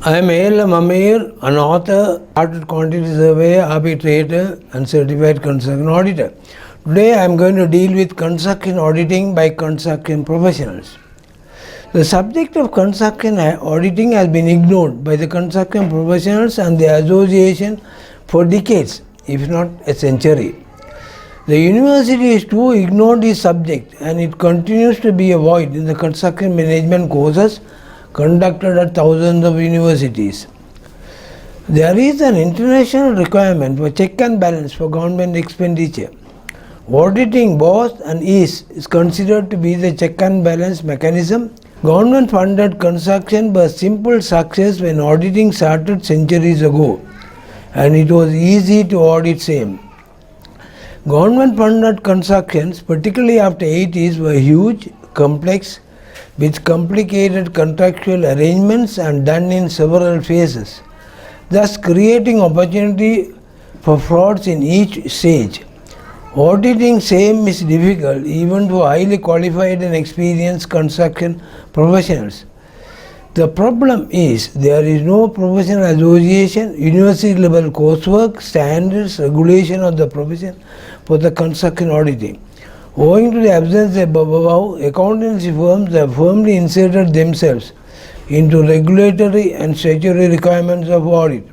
I am A.L.M. Amir, an author, chartered quantity surveyor, arbitrator and certified construction auditor. Today I am going to deal with construction auditing by construction professionals. The subject of construction auditing has been ignored by the construction professionals and the association for decades, if not a century. The university is too ignored this subject and it continues to be a void in the construction management courses conducted at thousands of universities. There is an international requirement for check and balance for government expenditure. Auditing both and is considered to be the check and balance mechanism. Government funded construction was simple success when auditing started centuries ago, and it was easy to audit same. Government funded constructions, particularly after 80s, were huge, complex, with complicated contractual arrangements and done in several phases, thus creating opportunity for frauds in each stage. Auditing same is difficult even for highly qualified and experienced construction professionals. The problem is there is no professional association, university level coursework, standards, regulation of the profession for the construction auditing. Owing to the absence of above, accountancy firms have firmly inserted themselves into regulatory and statutory requirements of audit.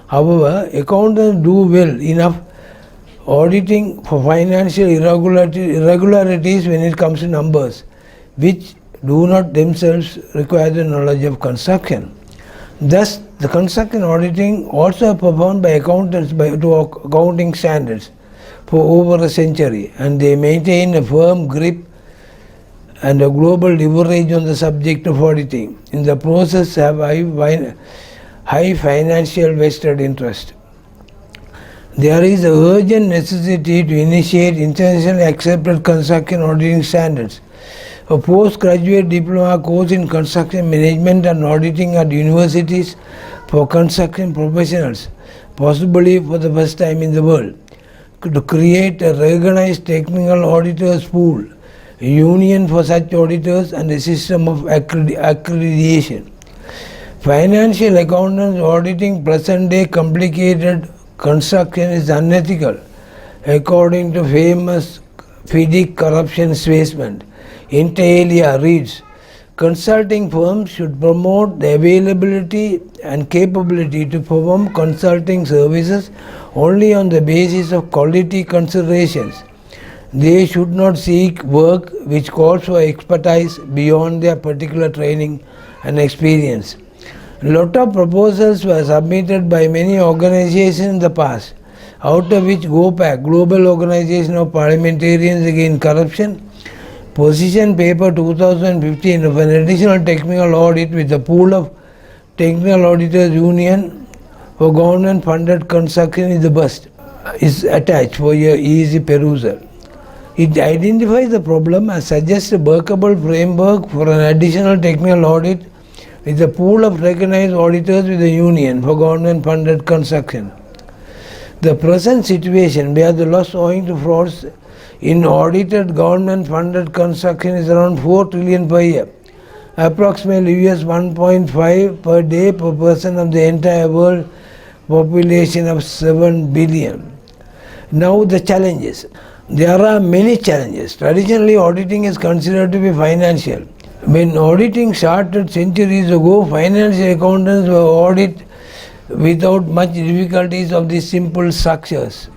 However, accountants do well enough auditing for financial irregularities when it comes to numbers, which do not themselves require the knowledge of construction. Thus, the construction auditing also performed by accountants to accounting standards for over a century, and they maintain a firm grip and a global leverage on the subject of auditing. In the process, have high financial vested interest. There is an urgent necessity to initiate internationally accepted construction auditing standards. A postgraduate diploma course in construction management and auditing at universities for construction professionals, possibly for the first time in the world, to create a recognized technical auditors pool, a union for such auditors, and a system of accreditation. Financial accountants auditing present-day complicated construction is unethical, according to famous FIDIC corruption statement. Inter alia reads, consulting firms should promote the availability and capability to perform consulting services only on the basis of quality considerations. They should not seek work which calls for expertise beyond their particular training and experience. A lot of proposals were submitted by many organizations in the past, out of which GOPAC, Global Organization of Parliamentarians Against Corruption, Position Paper 2015 of an additional technical audit with the pool of Technical Auditors Union for government funded construction is the best, is attached for your easy perusal. It identifies the problem and suggests a workable framework for an additional technical audit with a pool of recognized auditors with the union for government funded construction. The present situation where the loss owing to frauds in audited government funded construction is around 4 trillion per year, approximately US 1.5 per day per person of the entire world population of 7 billion. Now the challenges. There are many challenges. Traditionally, auditing is considered to be financial. When auditing started centuries ago, financial accountants were audited without much difficulties of these simple structures.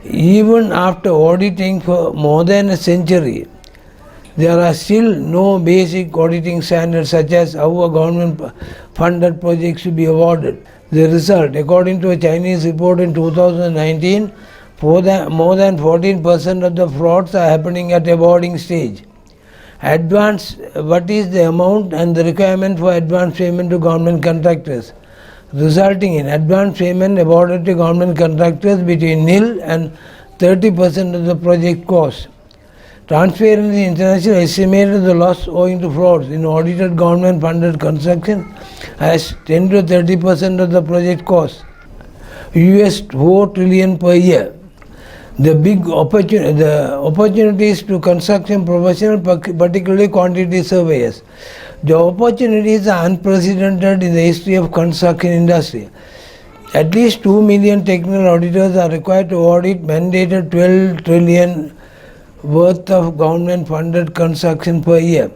Even after auditing for more than a century, there are still no basic auditing standards such as how a government funded project should be awarded. The result, according to a Chinese report in 2019, more than 14% of the frauds are happening at awarding stage. Advance, what is the amount and the requirement for advance payment to government contractors, resulting in advance payment awarded to government contractors between nil and 30% of the project cost. Transparency International estimated the loss owing to frauds in audited government funded construction as 10 to 30% of the project cost, US 4 trillion per year. The opportunities to construction professionals, particularly quantity surveyors. The opportunities are unprecedented in the history of construction industry. At least 2 million technical auditors are required to audit mandated 12 trillion worth of government-funded construction per year.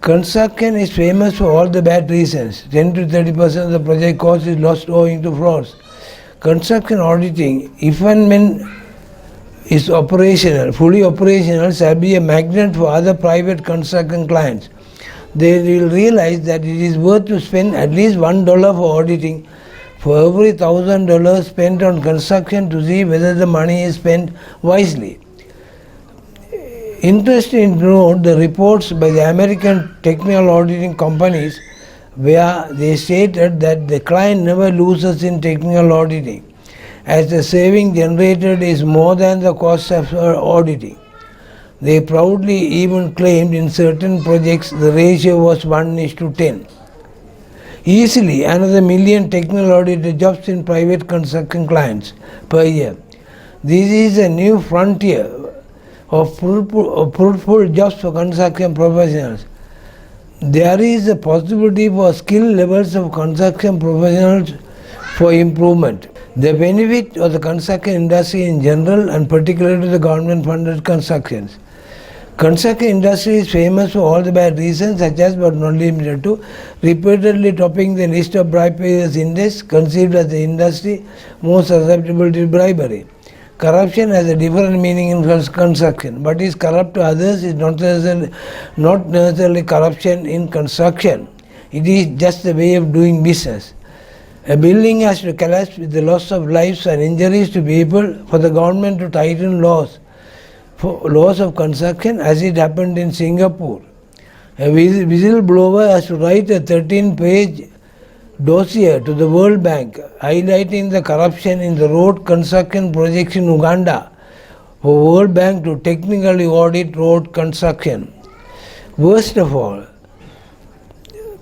Construction is famous for all the bad reasons. 10 to 30% of the project cost is lost owing to frauds. Construction auditing, if and when is fully operational, shall be a magnet for other private construction clients. They will realize that it is worth to spend at least $1 for auditing for every $1,000 spent on construction to see whether the money is spent wisely. Interesting to note the reports by the American technical auditing companies where they stated that the client never loses in technical auditing, as the saving generated is more than the cost of auditing. They proudly even claimed in certain projects the ratio was 1:10. Easily another million technical audit jobs in private construction clients per year. This is a new frontier of fruitful jobs for construction professionals. There is a possibility for skill levels of construction professionals for improvement. The benefit of the construction industry in general and particularly to the government-funded constructions. Construction industry is famous for all the bad reasons such as but not limited to repeatedly topping the list of bribe payers index, conceived as the industry most susceptible to bribery. Corruption has a different meaning in construction. What is corrupt to others is not necessarily corruption in construction. It is just a way of doing business. A building has to collapse with the loss of lives and injuries to people for the government to tighten laws of construction, as it happened in Singapore. A whistleblower has to write a 13-page dossier to the World Bank highlighting the corruption in the road construction projects in Uganda for World Bank to technically audit road construction. Worst of all,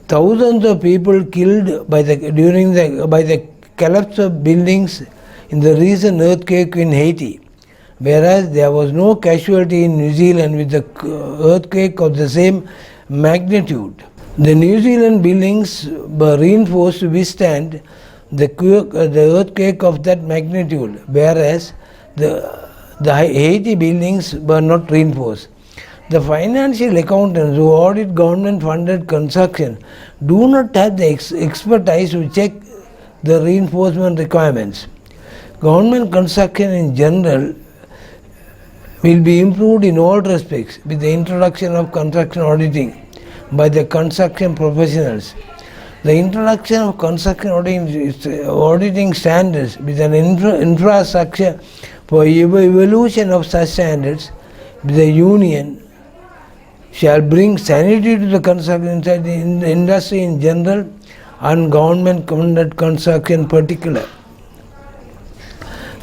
thousands of people killed by the collapse of buildings in the recent earthquake in Haiti, whereas there was no casualty in New Zealand with the earthquake of the same magnitude. The New Zealand buildings were reinforced to withstand the earthquake of that magnitude, whereas the Haiti buildings were not reinforced. The financial accountants who audit government-funded construction do not have the expertise to check the reinforcement requirements. Government construction in general will be improved in all respects with the introduction of construction auditing by the construction professionals. The introduction of construction auditing standards with an infrastructure for evolution of such standards with the union shall bring sanity to the construction industry in general and government-funded construction in particular.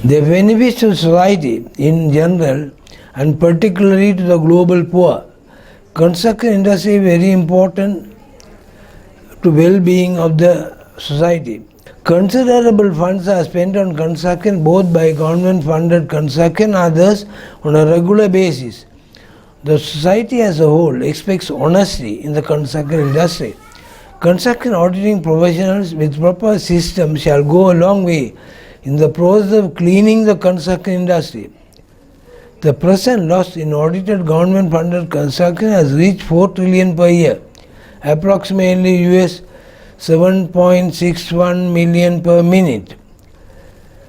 The benefits to society in general and particularly to the global poor. Construction industry is very important to well-being of the society. Considerable funds are spent on construction both by government-funded construction and others on a regular basis. The society as a whole expects honesty in the construction industry. Construction auditing professionals with proper systems shall go a long way in the process of cleaning the construction industry. The present loss in audited government-funded construction has reached 4 trillion per year, approximately US 7.61 million per minute.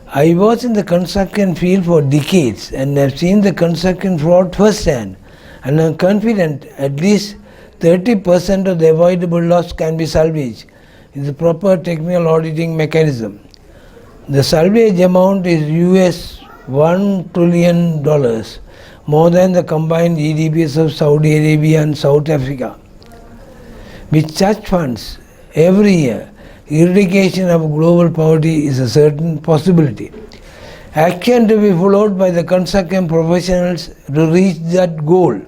I was in the construction field for decades and have seen the construction fraud firsthand, and I am confident at least 30% of the avoidable loss can be salvaged with the proper technical auditing mechanism. The salvage amount is US $1 trillion, more than the combined GDPs of Saudi Arabia and South Africa. With such funds, every year, eradication of global poverty is a certain possibility. Action to be followed by the construction professionals to reach that goal.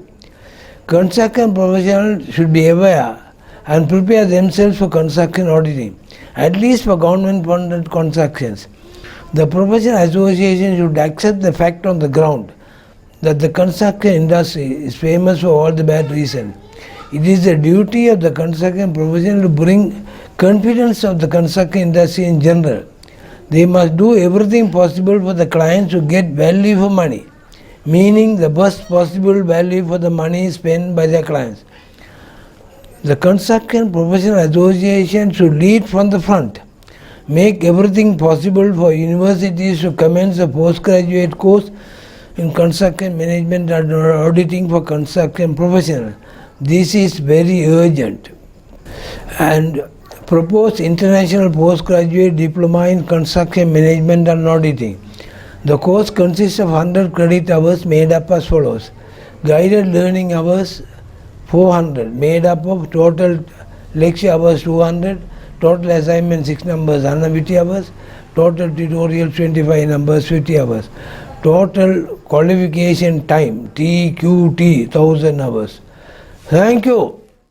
Construction professionals should be aware and prepare themselves for construction auditing, at least for government-funded constructions. The professional association should accept the fact on the ground that the construction industry is famous for all the bad reasons. It is the duty of the construction profession to bring confidence of the construction industry in general. They must do everything possible for the clients to get value for money, meaning the best possible value for the money spent by their clients. The construction professional association should lead from the front, make everything possible for universities to commence a postgraduate course in construction management and auditing for construction professionals. This is very urgent. And propose international postgraduate diploma in construction management and auditing. The course consists of 100 credit hours made up as follows. Guided learning hours 400, made up of total lecture hours 200, total assignment 6 numbers 150 hours, total tutorial 25 numbers 50 hours, total qualification time TQT 1000 hours. Thank you.